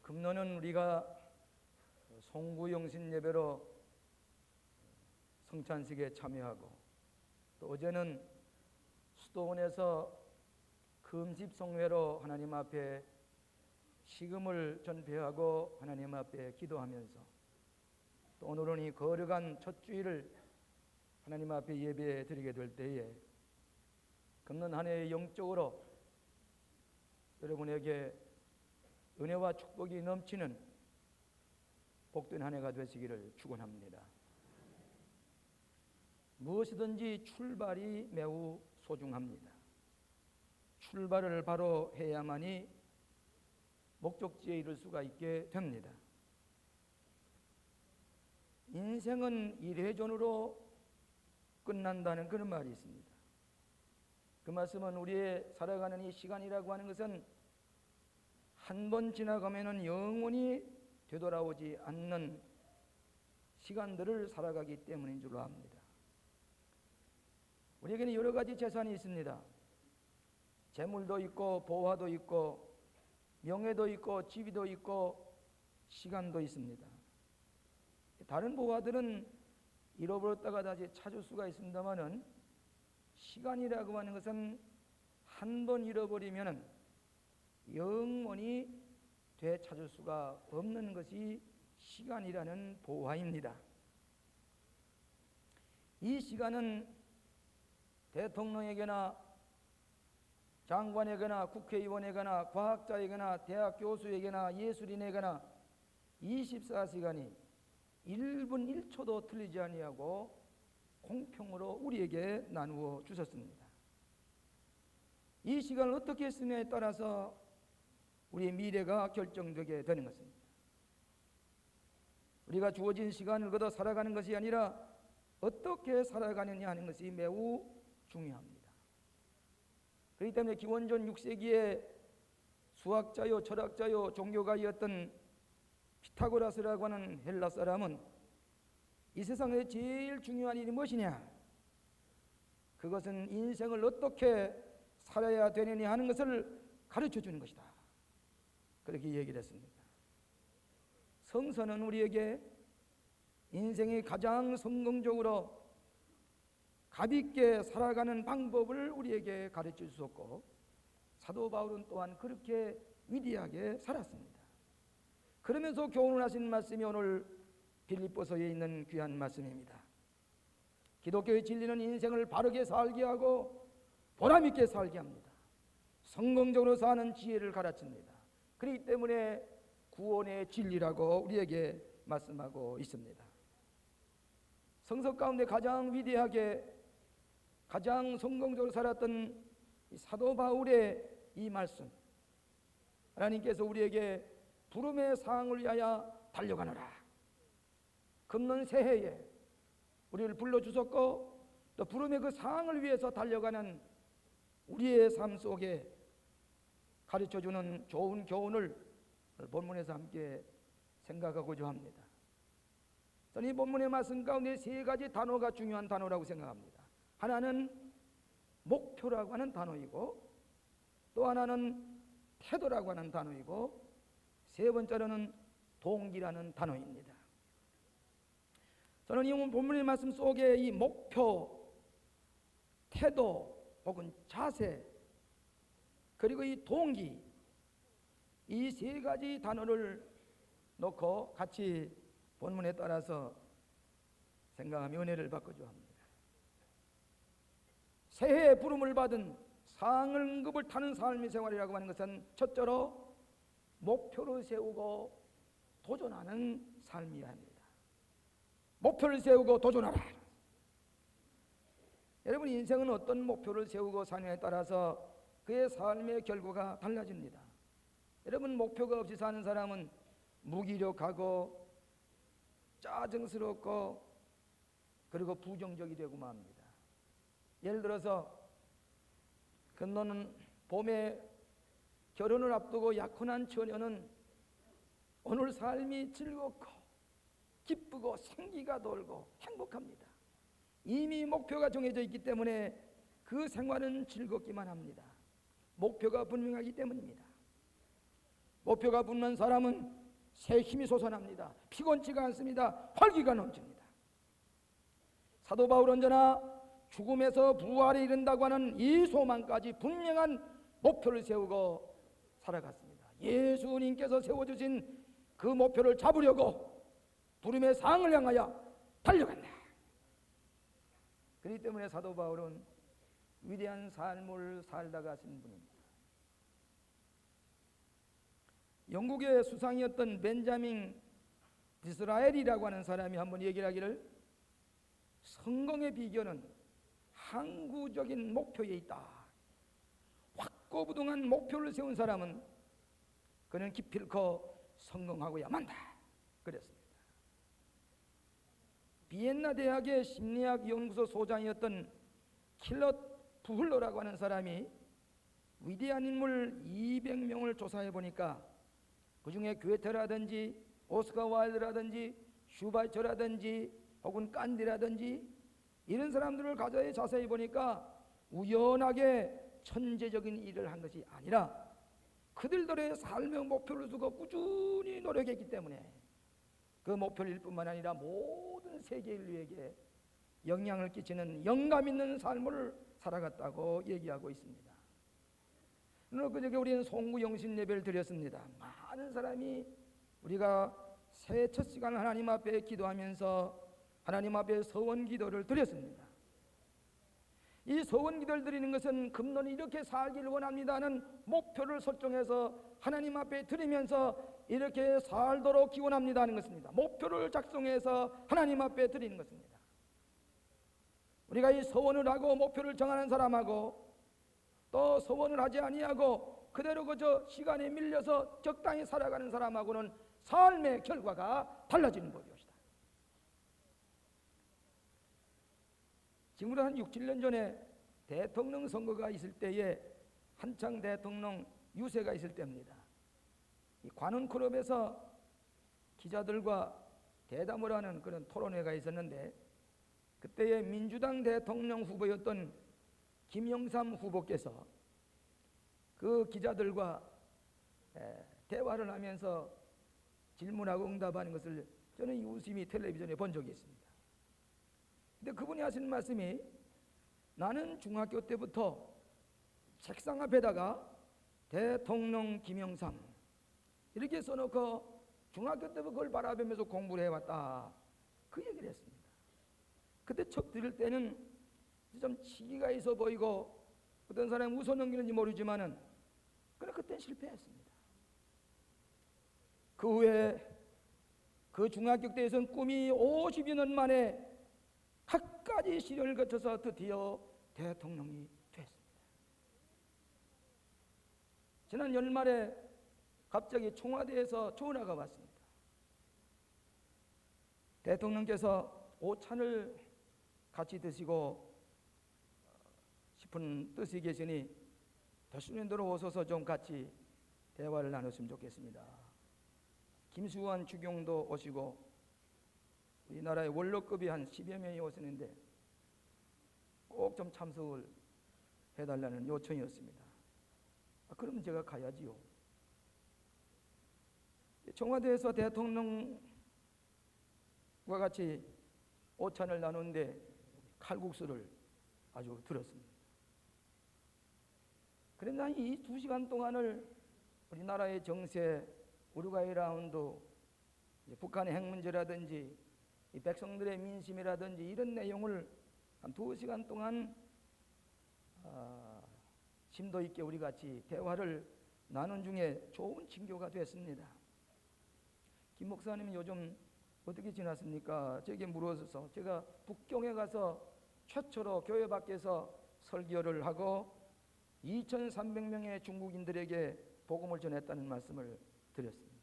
금년은 우리가 송구영신 예배로 성찬식에 참여하고, 또 어제는 수도원에서 금집성회로 하나님 앞에 식음을 전폐하고 하나님 앞에 기도하면서, 또 오늘은 이 거룩한 첫 주일을 하나님 앞에 예배 드리게 될 때에 금년 한 해 영적으로 여러분에게 은혜와 축복이 넘치는 복된 한 해가 되시기를 축원합니다. 무엇이든지 출발이 매우 소중합니다. 출발을 바로 해야만이 목적지에 이를 수가 있게 됩니다. 인생은 일회전으로 끝난다는 그런 말이 있습니다. 그 말씀은 우리의 살아가는 이 시간이라고 하는 것은 한 번 지나가면은 영원히 되돌아오지 않는 시간들을 살아가기 때문인 줄로 압니다. 우리에게는 여러 가지 재산이 있습니다. 재물도 있고 보화도 있고 명예도 있고 지위도 있고 시간도 있습니다. 다른 보화들은 잃어버렸다가 다시 찾을 수가 있습니다만은 시간이라고 하는 것은 한 번 잃어버리면은 영원히 되찾을 수가 없는 것이 시간이라는 보화입니다. 이 시간은 대통령에게나 장관에게나 국회의원에게나 과학자에게나 대학 교수에게나 예술인에게나 24시간이 1분 1초도 틀리지 아니하고 공평으로 우리에게 나누어 주셨습니다. 이 시간을 어떻게 쓰느냐에 따라서 우리의 미래가 결정되게 되는 것입니다. 우리가 주어진 시간을 거둬 살아가는 것이 아니라 어떻게 살아가느냐 하는 것이 매우 중요합니다. 그렇기 때문에 기원전 6세기에 수학자요 철학자요 종교가였던 피타고라스라고 하는 헬라 사람은 이 세상에 제일 중요한 일이 무엇이냐, 그것은 인생을 어떻게 살아야 되느냐 하는 것을 가르쳐 주는 것이다, 그렇게 얘기를 했습니다. 성서는 우리에게 인생이 가장 성공적으로 가볍게 살아가는 방법을 우리에게 가르쳐 주었고, 사도 바울은 또한 그렇게 위대하게 살았습니다. 그러면서 교훈을 하신 말씀이 오늘 빌립보서에 있는 귀한 말씀입니다. 기독교의 진리는 인생을 바르게 살게 하고 보람 있게 살게 합니다. 성공적으로 사는 지혜를 가르칩니다. 그렇기 때문에 구원의 진리라고 우리에게 말씀하고 있습니다. 성서 가운데 가장 위대하게 가장 성공적으로 살았던 사도 바울의 이 말씀, 하나님께서 우리에게 부름의 상을 위하여 달려가노라, 금년 새해에 우리를 불러주셨고 또 부름의 그 상을 위해서 달려가는 우리의 삶 속에 가르쳐주는 좋은 교훈을 본문에서 함께 생각하고자 합니다. 저는 이 본문의 말씀 가운데 세 가지 단어가 중요한 단어라고 생각합니다. 하나는 목표라고 하는 단어이고, 또 하나는 태도라고 하는 단어이고, 세 번째로는 동기라는 단어입니다. 저는 이 본문의 말씀 속에 이 목표, 태도 혹은 자세, 그리고 이 동기, 이 세 가지 단어를 놓고 같이 본문에 따라서 생각하며 은혜를 받고자 합니다. 새해의 부름을 받은 상응급을 타는 삶의 생활이라고 하는 것은 첫째로 목표를 세우고 도전하는 삶이어야 합니다. 목표를 세우고 도전하라. 여러분, 인생은 어떤 목표를 세우고 사느냐에 따라서 그의 삶의 결과가 달라집니다. 여러분, 목표가 없이 사는 사람은 무기력하고 짜증스럽고 그리고 부정적이 되고 맙니다. 예를 들어서 금년은 봄에 결혼을 앞두고 약혼한 처녀는 오늘 삶이 즐겁고 기쁘고 생기가 돌고 행복합니다. 이미 목표가 정해져 있기 때문에 그 생활은 즐겁기만 합니다. 목표가 분명하기 때문입니다. 목표가 붙는 사람은 새 힘이 솟아납니다. 피곤치가 않습니다. 활기가 넘칩니다. 사도 바울은 언제나 죽음에서 부활에 이른다고 하는 이 소망까지 분명한 목표를 세우고 살아갔습니다. 예수님께서 세워주신 그 목표를 잡으려고 부름의 상을 향하여 달려간다. 그렇기 때문에 사도 바울은 위대한 삶을 살다 가신 분입니다. 영국의 수상이었던 벤자민 디스라엘이라고 하는 사람이 한번 얘기를 하기를, 성공의 비결은 항구적인 목표에 있다. 확고부동한 목표를 세운 사람은 그는 기필코 성공하고야 만다. 그랬습니다. 비엔나 대학의 심리학 연구소 소장이었던 킬럿 부흘러라고 하는 사람이 위대한 인물 200명을 조사해 보니까 그 중에 괴테라든지 오스카 와일드라든지 슈바이처라든지 혹은 깐디라든지 이런 사람들을 가져야 자세히 보니까 우연하게 천재적인 일을 한 것이 아니라 그들들의 삶의 목표를 두고 꾸준히 노력했기 때문에 그 목표를 일 뿐만 아니라 모든 세계 인류에게 영향을 끼치는 영감 있는 삶을 살아갔다고 얘기하고 있습니다. 오늘 그저께 우리는 송구 영신 예배를 드렸습니다. 많은 사람이 우리가 새해 첫 시간 하나님 앞에 기도하면서 하나님 앞에 서원 기도를 드렸습니다. 이 서원 기도를 드리는 것은 금론이 이렇게 살기를 원합니다는 목표를 설정해서 하나님 앞에 드리면서 이렇게 살도록 기원합니다 하는 것입니다. 목표를 작성해서 하나님 앞에 드리는 것입니다. 우리가 이 서원을 하고 목표를 정하는 사람하고 또 서원을 하지 아니하고 그대로 그저 시간에 밀려서 적당히 살아가는 사람하고는 삶의 결과가 달라지는 법이옵니다. 지금부터 한 6, 7년 전에 대통령 선거가 있을 때에 한창 대통령 유세가 있을 때입니다. 이 관훈 클럽에서 기자들과 대담을 하는 그런 토론회가 있었는데 그때의 민주당 대통령 후보였던 김영삼 후보께서 그 기자들과 대화를 하면서 질문하고 응답하는 것을 저는 유심히 텔레비전에 본 적이 있습니다. 근데 그분이 하시는 말씀이, 나는 중학교 때부터 책상 앞에다가 대통령 김영삼 이렇게 써놓고 중학교 때부터 그걸 바라보면서 공부를 해왔다, 그 얘기를 했습니다. 그때 척 들을 때는 좀 시기가 있어 보이고 어떤 사람이 웃어 넘기는지 모르지만은 그러나 그때는 실패했습니다. 그 후에 그 중학교 때에서는 꿈이 50여 년 만에 각가지 시련을 거쳐서 드디어 대통령이 됐습니다. 지난 연말에 갑자기 청와대에서 전화가 왔습니다. 대통령께서 오찬을 같이 드시고 싶은 뜻이 계시니 대수련도로 오셔서 좀 같이 대화를 나눴으면 좋겠습니다. 김수환 주경도 오시고 우리나라의 원로급이 한 10여 명이 오시는데 꼭 좀 참석을 해달라는 요청이었습니다. 그럼 제가 가야지요. 청와대에서 대통령과 같이 오찬을 나누는데 칼국수를 아주 들었습니다. 그러나 이 2시간 동안을 우리나라의 정세, 우루과이 라운드, 북한의 핵 문제라든지 이 백성들의 민심이라든지 이런 내용을 한 2시간 동안 심도 있게 우리 같이 대화를 나눈 중에 좋은 징조가 됐습니다. 김 목사님이 요즘 어떻게 지났습니까? 제게 물어서 제가 북경에 가서 최초로 교회 밖에서 설교를 하고 2,300명의 중국인들에게 복음을 전했다는 말씀을 드렸습니다.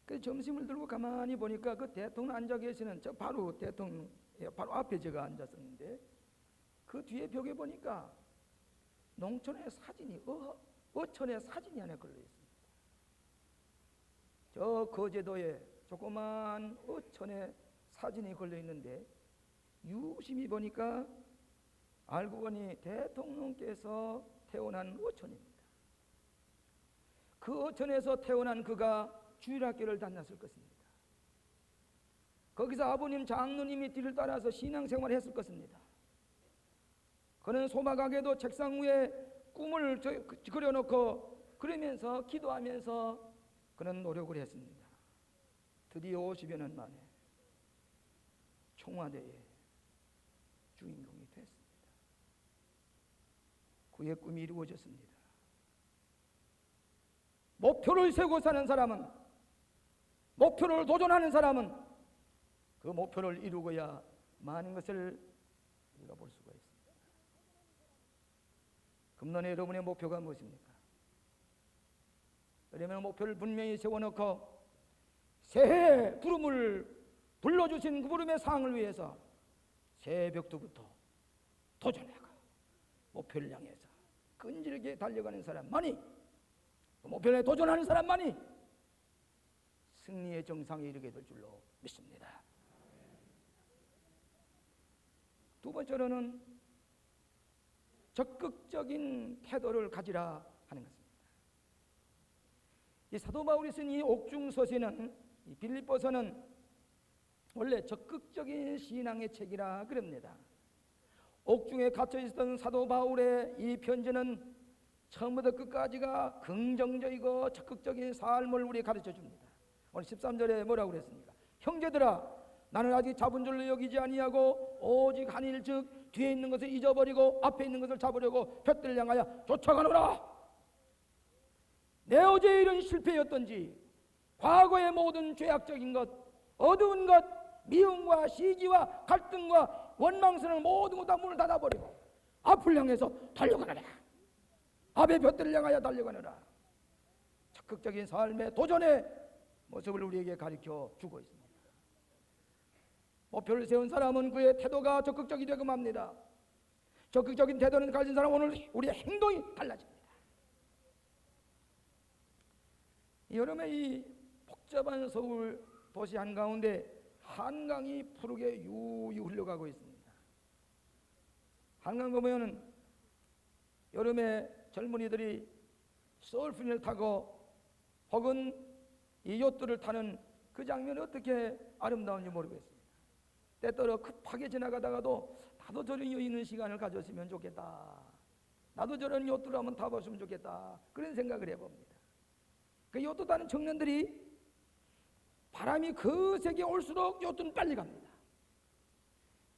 그 점심을 들고 가만히 보니까 그 대통령 앉아 계시는 저 바로 대통령 바로 앞에 제가 앉았었는데 그 뒤에 벽에 보니까 농촌의 사진이 어촌의 사진이 하나 걸려 있습니다. 저 거제도에 조그만 어촌의 사진이 걸려 있는데 유심히 보니까 알고 보니 대통령께서 태어난 어촌입니다. 그 어촌에서 태어난 그가 주일학교를 다녔을 것입니다. 거기서 아버님 장로님이 뒤를 따라서 신앙생활을 했을 것입니다. 그는 소박하게도 책상 위에 꿈을 그려놓고 그러면서 기도하면서 그는 노력을 했습니다. 드디어 50여 년 만에 청와대의 주인공이 됐습니다. 그의 꿈이 이루어졌습니다. 목표를 세우고 사는 사람은, 목표를 도전하는 사람은 그 목표를 이루고야 많은 것을 우리가 볼 수가 있습니다. 금년에 여러분의 목표가 무엇입니까? 그러면 목표를 분명히 세워놓고 새해 부름을 불러주신 그 부름의 상을 위해서 새벽부터 도전해가 목표를 향해서 끈질기게 달려가는 사람만이, 그 목표에 도전하는 사람만이 승리의 정상에 이르게 될 줄로 믿습니다. 두 번째로는 적극적인 태도를 가지라 하는 것입니다. 이 사도 바울이 쓴 이 옥중서신은, 이 빌립보서는 원래 적극적인 신앙의 책이라 그럽니다. 옥중에 갇혀 있었던 사도 바울의 이 편지는 처음부터 끝까지가 긍정적이고 적극적인 삶을 우리에게 가르쳐 줍니다. 오늘 13절에 뭐라고 그랬습니까? 형제들아, 나는 아직 잡은 줄로 여기지 아니하고 오직 한 일, 즉 뒤에 있는 것을 잊어버리고 앞에 있는 것을 잡으려고 볕들을 향하여 쫓아가노라. 내 어제의 일은 실패였던지 과거의 모든 죄악적인 것, 어두운 것, 미움과 시기와 갈등과 원망스러운 모든 것 다 문을 닫아버리고 앞을 향해서 달려가노라. 앞에 볕들을 향하여 달려가노라. 적극적인 삶의 도전의 모습을 우리에게 가르쳐 주고 있습니다. 목표를 세운 사람은 그의 태도가 적극적이 되고 합니다. 적극적인 태도를 가진 사람은 오늘 우리의 행동이 달라집니다. 여름에 이 복잡한 서울 도시 한가운데 한강이 푸르게 유유 흘러가고 있습니다. 한강 보면은 여름에 젊은이들이 서핑을 타고 혹은 이 요트를 타는 그 장면이 어떻게 아름다운지 모르겠습니다. 때때로 급하게 지나가다가도 나도 저런 여유 있는 시간을 가졌으면 좋겠다, 나도 저런 요트를 한번 타봤으면 좋겠다, 그런 생각을 해봅니다. 그 요트 타는 청년들이 바람이 거세게 올수록 요트는 빨리 갑니다.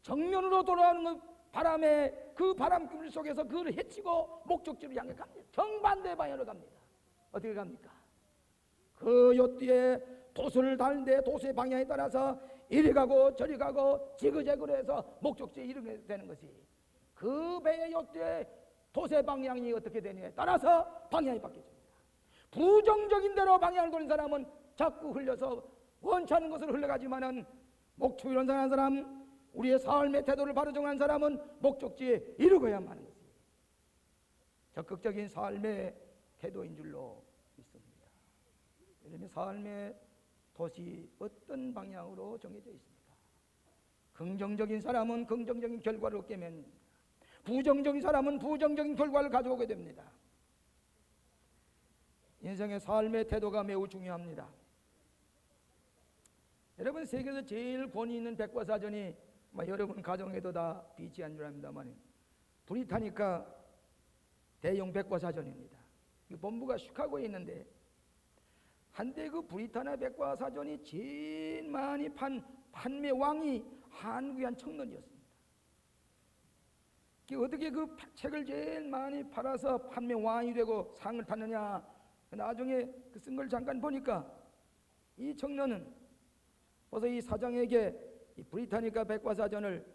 정면으로 돌아오는 그 바람에, 그 바람길 속에서 그를 헤치고 목적지를 향해 갑니다. 정반대 방향으로 갑니다. 어떻게 갑니까? 그 요트에 돛을 달는데 돛의 방향에 따라서 이리 가고 저리 가고 지그재그로 해서 목적지에 이르게 되는 것이, 그 배의 요트의 돛의 방향이 어떻게 되느냐에 따라서 방향이 바뀌어집니다. 부정적인 대로 방향을 돌린 사람은 자꾸 흘려서 원치 않는 것으로 흘러가지만은 목표 이런 사람, 우리의 삶의 태도를 바로 정한 사람은 목적지에 이르고야만 하는 것이 적극적인 삶의 태도인 줄로 믿습니다. 그러면 삶의 도시 어떤 방향으로 정해져 있습니까? 긍정적인 사람은 긍정적인 결과를 얻게 됩니다. 부정적인 사람은 부정적인 결과를 가져오게 됩니다. 인생의 삶의 태도가 매우 중요합니다. 여러분, 세계에서 제일 권위 있는 백과사전이 여러분 가정에도 다 비치한 줄 압니다만 브리타니카 대형 백과사전입니다. 본부가 시카고에 있는데 한때 그 브리타니아 백과사전이 제일 많이 판매 왕이 한국의 청년이었습니다. 어떻게 그 책을 제일 많이 팔아서 판매 왕이 되고 상을 탔느냐, 나중에 그 쓴 걸 잠깐 보니까 이 청년은 벌써 이 사장에게 이 브리타니카 백과사전을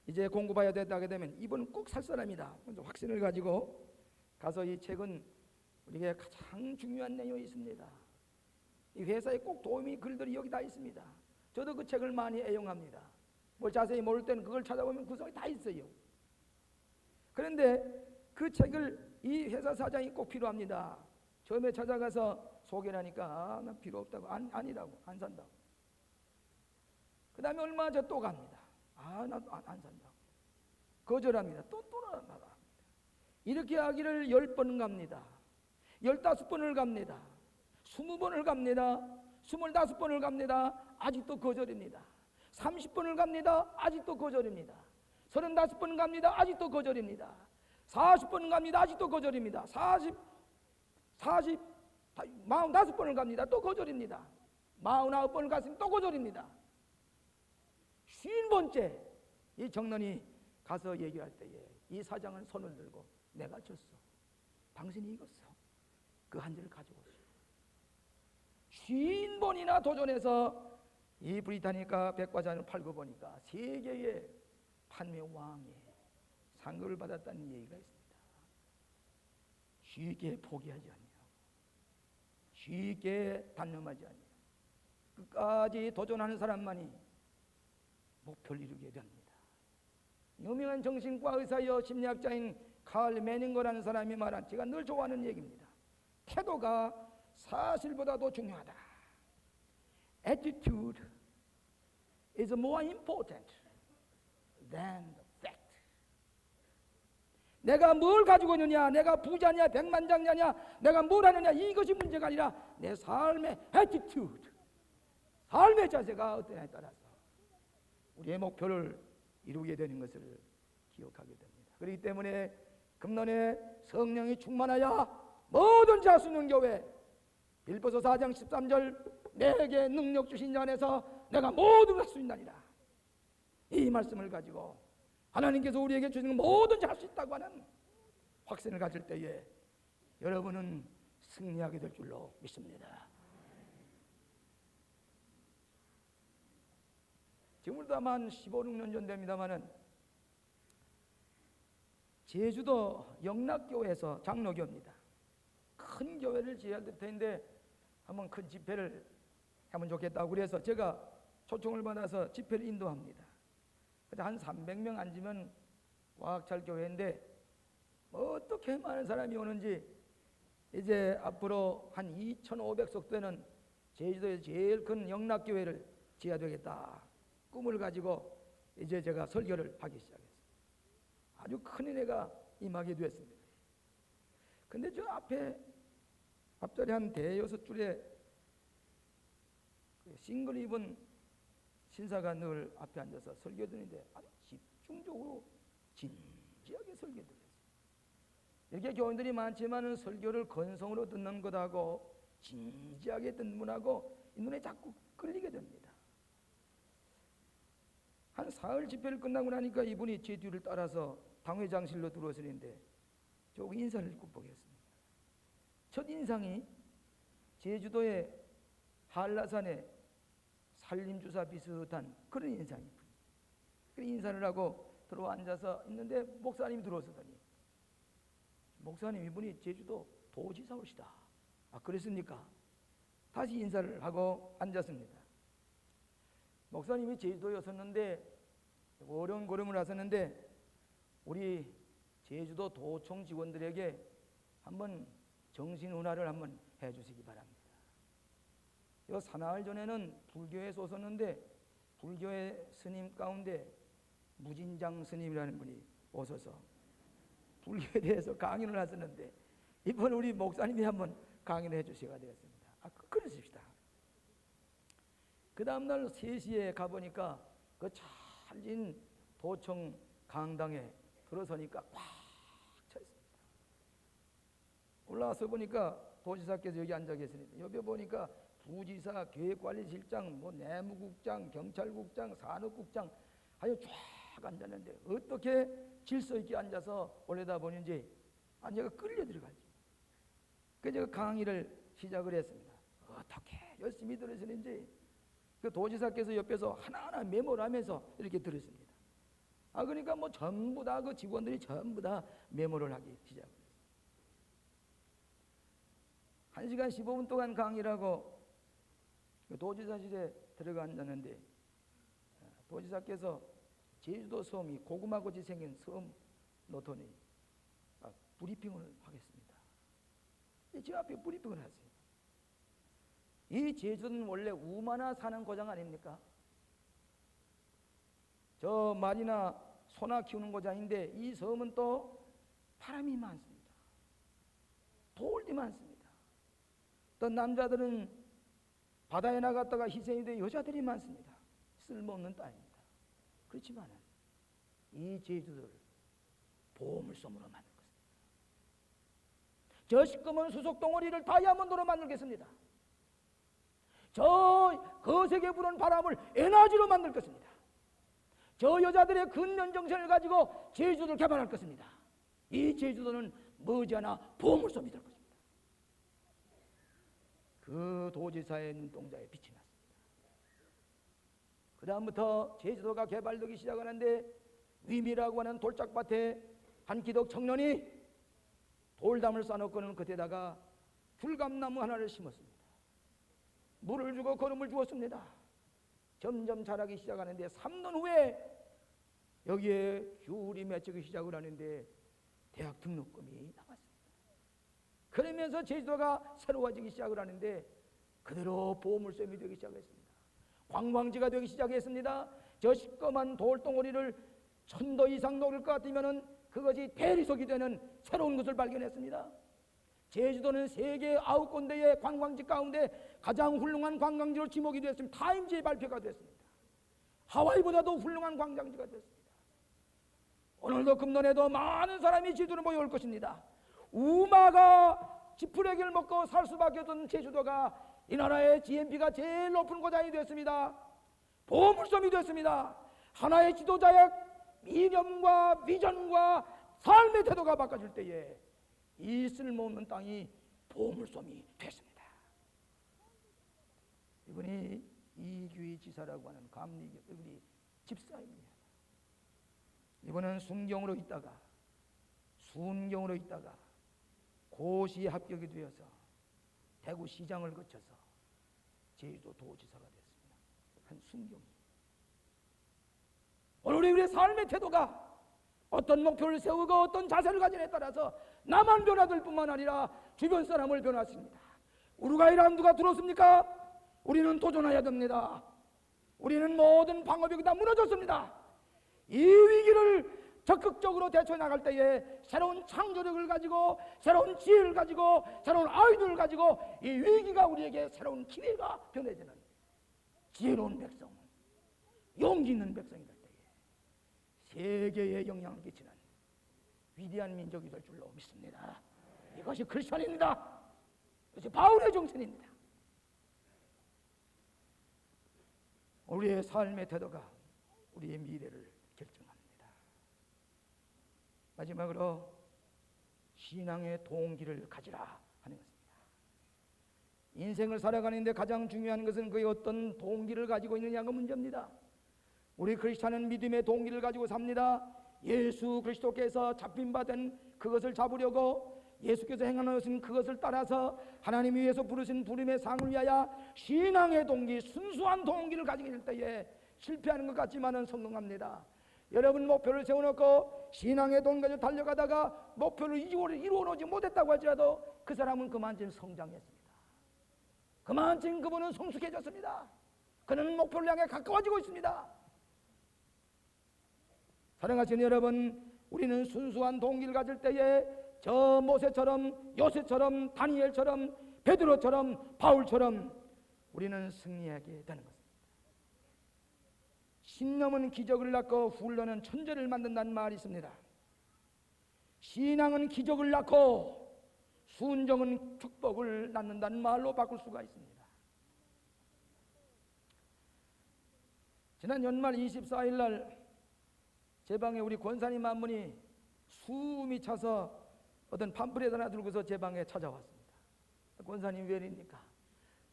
이제 공급해야 된다게 되면 이분은 꼭 살 사람이다, 확신을 가지고 가서 이 책은 우리에게 가장 중요한 내용이 있습니다. 이 회사에 꼭 도움이 글들이 여기 다 있습니다. 저도 그 책을 많이 애용합니다. 뭘 자세히 모를 때는 그걸 찾아보면 구성이 다 있어요. 그런데 그 책을 이 회사 사장이 꼭 필요합니다. 처음에 찾아가서 소개를 하니까 난 필요 없다고, 아니라고, 안 산다고. 그 다음에 얼마 전 또 갑니다. 나도 안 산다고. 거절합니다. 또 나갑니다. 이렇게 하기를 10번 갑니다. 15번을 갑니다. 20번을 갑니다. 25번을 갑니다. 아직도 거절입니다. 30번을 갑니다. 아직도 거절입니다. 35번 갑니다. 아직도 거절입니다. 40번 갑니다. 아직도 거절입니다. 45번을 갑니다. 또 거절입니다. 49번을 갔으면 또 거절입니다. 50번째 이 정론이 가서 얘기할 때에 이 사장은 손을 들고 내가 졌어. 당신이 이겼어. 그 한지를 가져오시오. 50번이나 도전해서 이 브리타니카 백과사전을 팔고 보니까 세계의 판매 왕의 상급을 받았다는 얘기가 있습니다. 쉽게 포기하지 않냐, 쉽게 단념하지 않냐, 끝까지 도전하는 사람만이 목표를 이루게 됩니다. 유명한 정신과 의사여 심리학자인 칼 매닝거라는 사람이 말한, 제가 늘 좋아하는 얘기입니다. 태도가 사실보다도 중요하다. Attitude is more important than the fact. 내가 뭘 가지고 있느냐, 내가 부자냐, 백만장자냐, 내가 뭘 하느냐, 이것이 문제가 아니라 내 삶의 attitude, 삶의 자세가 어떠냐에 따라서 우리의 목표를 이루게 되는 것을 기억하게 됩니다. 그렇기 때문에 금년에 성령이 충만하여 뭐든지 할 수 있는 교회, 빌보서 4장 13절 내게 능력 주신 자 안에서 내가 모든 할 수 있나니라. 이 말씀을 가지고 하나님께서 우리에게 주시는 뭐든지 할 수 있다고 하는 확신을 가질 때에 여러분은 승리하게 될 줄로 믿습니다. 지금부터 한 15, 16년 전 됩니다마는 제주도 영락교회에서 장로교입니다. 큰 교회를 지어야 될 텐데 한번 큰 집회를 하면 좋겠다고 그래서 제가 초청을 받아서 집회를 인도합니다. 근데 한 300명 앉으면 꽉 찰 교회인데 어떻게 많은 사람이 오는지, 이제 앞으로 한 2,500석 되는 제주도에서 제일 큰 영락교회를 지어야 되겠다 꿈을 가지고 이제 제가 설교를 하기 시작했어요. 아주 큰 은혜가 임하게 되었습니다. 근데 저 앞자리 한 대여섯 줄에 싱글 입은 신사가 늘 앞에 앉아서 설교 드리는데 아주 집중적으로 진지하게 설교 드렸어요. 이렇게 교인들이 많지만 설교를 건성으로 듣는 것하고 진지하게 듣는 분하고 눈에 자꾸 끌리게 됩니다. 한 사흘 집회를 끝나고 나니까 이분이 제 뒤를 따라서 당회장실로 들어오시는데 저 인사를 굽보겠습니다. 첫 인상이 제주도의 한라산의 산림주사 비슷한 그런 인상입니다. 그 인사를 하고 들어와 앉아서 있는데 목사님이 들어오시더니, 목사님 이분이 제주도 도지사 오시다. 아 그랬습니까? 다시 인사를 하고 앉았습니다. 목사님이 제주도에 오셨는데 어려운 걸음을 하셨는데 우리 제주도 도청 직원들에게 한번 정신운하를 한번 해주시기 바랍니다. 요 사나흘 전에는 불교에서 오셨는데 불교의 스님 가운데 무진장 스님이라는 분이 오셔서 불교에 대해서 강연을 하셨는데 이번 우리 목사님이 한번 강연을 해주시게 되었습니다. 그러십시다. 그 다음날 3시에 가보니까 그 찰진 도청 강당에 들어서니까 꽉 차 있습니다. 올라와서 보니까 도지사께서 여기 앉아 계시는데 옆에 보니까 부지사, 계획관리실장, 내무국장, 경찰국장, 산업국장 하여 쫙 앉았는데 어떻게 질서 있게 앉아서 올려다 보는지 제가 끌려 들어가지. 그래서 제가 강의를 시작을 했습니다. 어떻게 열심히 들으시는지 그 도지사께서 옆에서 하나하나 메모를 하면서 이렇게 들었습니다. 그러니까 전부 다 그 직원들이 전부 다 메모를 하기 시작했어요. 1시간 15분 동안 강의를 하고 그 도지사실에 들어가 앉았는데 도지사께서 제주도 섬이 고구마같이 생긴 섬 노턴이 브리핑을 하겠습니다. 제 앞에 브리핑을 하세요. 이 제주도는 원래 우마나 사는 고장 아닙니까? 저 말이나 소나 키우는 고장인데 이 섬은 또 바람이 많습니다. 돌이 많습니다. 어떤 남자들은 바다에 나갔다가 희생이 된 여자들이 많습니다. 쓸모없는 땅입니다. 그렇지만 이 제주도를 보물섬으로 만들 것입니다. 저 시꺼먼 수속 덩어리를 다이아몬드로 만들겠습니다. 저 거세게 부는 바람을 에너지로 만들 것입니다. 저 여자들의 근면 정신을 가지고 제주도를 개발할 것입니다. 이 제주도는 머지않아 보물섬이 될 것입니다. 그 도지사의 눈동자에 빛이 났습니다. 그 다음부터 제주도가 개발되기 시작하는데 위미라고 하는 돌짝밭에 한 기독 청년이 돌담을 쌓아놓고는 그때다가 귤감나무 하나를 심었습니다. 물을 주고 거름을 주었습니다. 점점 자라기 시작하는데 3년 후에 여기에 귤이 맺히기 시작을 하는데 대학 등록금이 나왔습니다. 그러면서 제주도가 새로워지기 시작을 하는데 그대로 보물섬이 되기 시작했습니다. 관광지가 되기 시작했습니다. 저 시꺼먼 돌덩어리를 1000도 이상 녹일 것 같으면 그것이 대리석이 되는 새로운 것을 발견했습니다. 제주도는 세계 9군데의 관광지 가운데 가장 훌륭한 관광지로 지목이 되었습니다. 타임지에 발표가 됐습니다. 하와이보다도 훌륭한 관광지가 됐습니다. 오늘도 금년에도 많은 사람이 제주도로 모여올 것입니다. 우마가 지푸레기를 먹고 살 수밖에 없던 제주도가 이 나라의 GNP가 제일 높은 고장이 됐습니다. 보물섬이 됐습니다. 하나의 지도자의 이념과 비전과 삶의 태도가 바꿔질 때에 이 쓸모없는 땅이 보물섬이 됐습니다. 이분이 이규희 지사라고 하는 감리교회 집사입니다. 이분은 순경으로 있다가 순경으로 있다가 고시에 합격이 되어서 대구시장을 거쳐서 제주도 도지사가 됐습니다. 한 순경이. 오늘 우리의 삶의 태도가 어떤 목표를 세우고 어떤 자세를 가지느냐에 따라서 나만 변화될 뿐만 아니라 주변 사람을 변화시킵니다. 우루과이란 누가 들었습니까? 우리는 도전해야 됩니다. 우리는 모든 방어벽이 다 무너졌습니다. 이 위기를 적극적으로 대처해 나갈 때에 새로운 창조력을 가지고 새로운 지혜를 가지고 새로운 아이디어를 가지고 이 위기가 우리에게 새로운 기회가 변해지는 지혜로운 백성, 용기 있는 백성이 될 때에 세계에 영향을 끼치는 위대한 민족이 될 줄로 믿습니다. 이것이 크리스천입니다. 이것이 바울의 정신입니다. 우리의 삶의 태도가 우리의 미래를 결정합니다. 마지막으로 신앙의 동기를 가지라 하는 것입니다. 인생을 살아가는데 가장 중요한 것은 그의 어떤 동기를 가지고 있느냐가 문제입니다. 우리 크리스찬은 믿음의 동기를 가지고 삽니다. 예수 그리스도께서 잡힌바된 그것을 잡으려고 예수께서 행하는 것은 그것을 따라서 하나님이 위해서 부르신 부름의 상을 위하여 신앙의 동기, 순수한 동기를 가지게 될 때에 실패하는 것 같지만은 성공합니다. 여러분 목표를 세워놓고 신앙의 동기 가지고 달려가다가 목표를 이루어놓지 못했다고 할지라도 그 사람은 그만큼 성장했습니다. 그만큼 그분은 성숙해졌습니다. 그는 목표를 향해 가까워지고 있습니다. 사랑하시는 여러분, 우리는 순수한 동기를 가질 때에 저 모세처럼 요셉처럼 다니엘처럼 베드로처럼 바울처럼 우리는 승리하게 되는 것입니다. 신념은 기적을 낳고 훈련은 천재를 만든다는 말이 있습니다. 신앙은 기적을 낳고 순종은 축복을 낳는다는 말로 바꿀 수가 있습니다. 지난 연말 24일 날 제 방에 우리 권사님 한 분이 숨이 차서 어떤 팜플렛 하나 들고서 제 방에 찾아왔습니다. 권사님 웬입니까?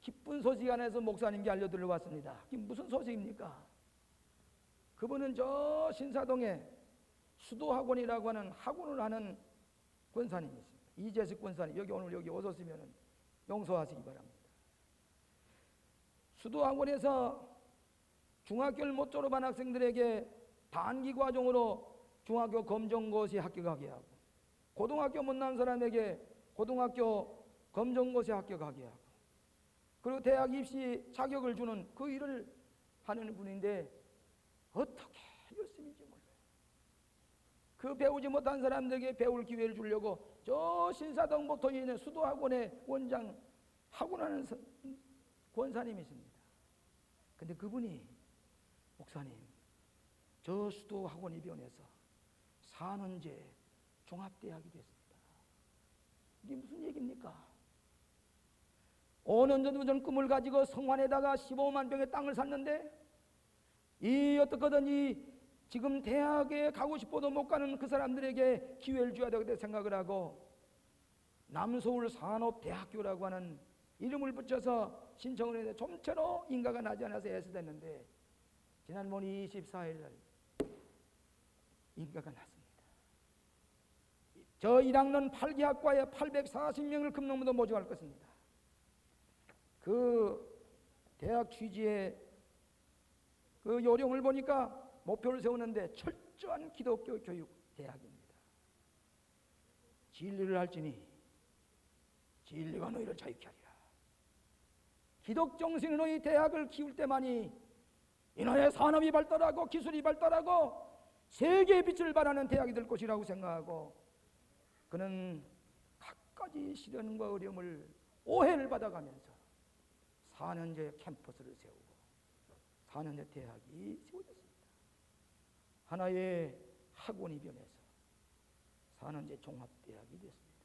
기쁜 소식 안에서 목사님께 알려드려 왔습니다. 이게 무슨 소식입니까? 그분은 저 신사동에 수도학원이라고 하는 학원을 하는 권사님이십니다. 이재식 권사님, 오늘 여기 오셨으면 용서하시기 바랍니다. 수도학원에서 중학교를 못 졸업한 학생들에게 단기 과정으로 중학교 검정고시 합격하게 하고, 고등학교 못 나온 사람에게 고등학교 검정고시 합격하게 하고, 그리고 대학 입시 자격을 주는 그 일을 하는 분인데 어떻게 열심인지 몰라요. 그 배우지 못한 사람들에게 배울 기회를 주려고 저 신사동 모터에 있는 수도학원의 원장 타고나는 권사님이십니다. 근데 그분이 목사님, 저 수도 학원 이변해서 4년제 종합대학이 됐습니다. 이게 무슨 얘기입니까? 5년 전부터 저는 꿈을 가지고 성완에다가 15만 평의 땅을 샀는데 이 어떻게든 이 지금 대학에 가고 싶어도 못 가는 그 사람들에게 기회를 줘야 되겠다 생각을 하고 남서울 산업대학교라고 하는 이름을 붙여서 신청을 했는데 좀처럼 인가가 나지 않아서 애써댔는데 지난번 24일 날 인가가 났습니다. 저 1학년 8기학과에 840명을 금능무도 모집할 것입니다. 그 대학 취지의 그 요령을 보니까 목표를 세우는데 철저한 기독교 교육 대학입니다. 진리를 알지니 진리가 너희를 자유케 하리라. 기독 정신으로 이 대학을 키울 때만이 이 나라의 산업이 발달하고 기술이 발달하고 세계의 빛을 발하는 대학이 될 것이라고 생각하고 그는 갖가지 시련과 어려움을 오해를 받아가면서 4년제 캠퍼스를 세우고 4년제 대학이 세워졌습니다. 하나의 학원이 변해서 4년제 종합대학이 됐습니다.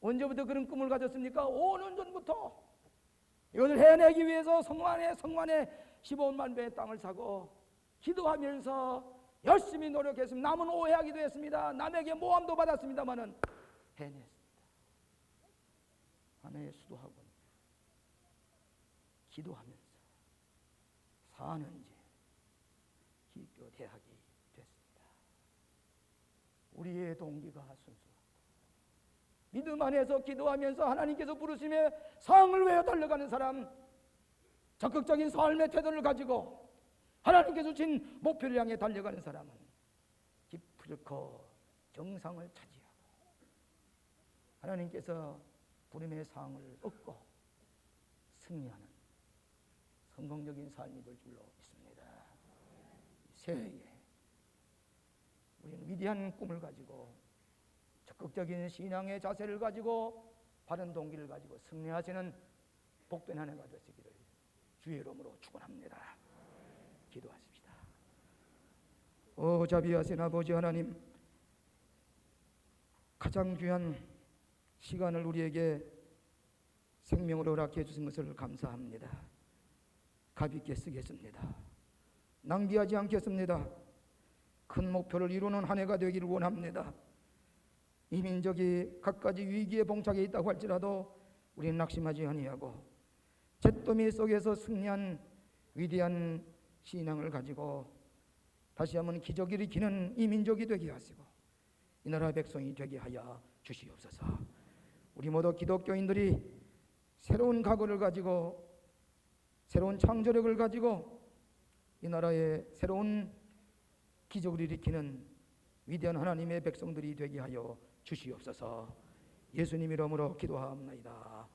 언제부터 그런 꿈을 가졌습니까? 5년 전부터 이것을 해내기 위해서 성완에 15만 배의 땅을 사고 기도하면서 열심히 노력했습니다. 남은 오해하기도 했습니다. 남에게 모함도 받았습니다마는 해냈습니다. 하나의 수도학원 기도하면서 4년제 기독교 대학이 됐습니다. 우리의 동기가 순수하고 믿음 안에서 기도하면서 하나님께서 부르심에 상을 외워 달려가는 사람, 적극적인 삶의 태도를 가지고 하나님께서 주신 목표를 향해 달려가는 사람은 기쁘고 정상을 차지하고 하나님께서 부름의 상을 얻고 승리하는 성공적인 삶이 될 줄로 믿습니다. 새해에 우리는 위대한 꿈을 가지고 적극적인 신앙의 자세를 가지고 바른 동기를 가지고 승리하시는 복된 한 해가 되시기를 주의 이름으로 축원합니다. 기도하십시다. 자비하신 아버지 하나님, 가장 귀한 시간을 우리에게 생명으로 허락해 주신 것을 감사합니다. 가볍게 쓰겠습니다. 낭비하지 않겠습니다. 큰 목표를 이루는 한 해가 되기를 원합니다. 이 민족이 갖가지 위기에 봉착해 있다고 할지라도 우리는 낙심하지 아니하고 잿더미 속에서 승리한 위대한 신앙을 가지고 다시 한번 기적을 일으키는 이 민족이 되게 하시고 이 나라 백성이 되게 하여 주시옵소서. 우리 모두 기독교인들이 새로운 각오를 가지고 새로운 창조력을 가지고 이 나라에 새로운 기적을 일으키는 위대한 하나님의 백성들이 되게 하여 주시옵소서. 예수님 이름으로 기도하옵나이다.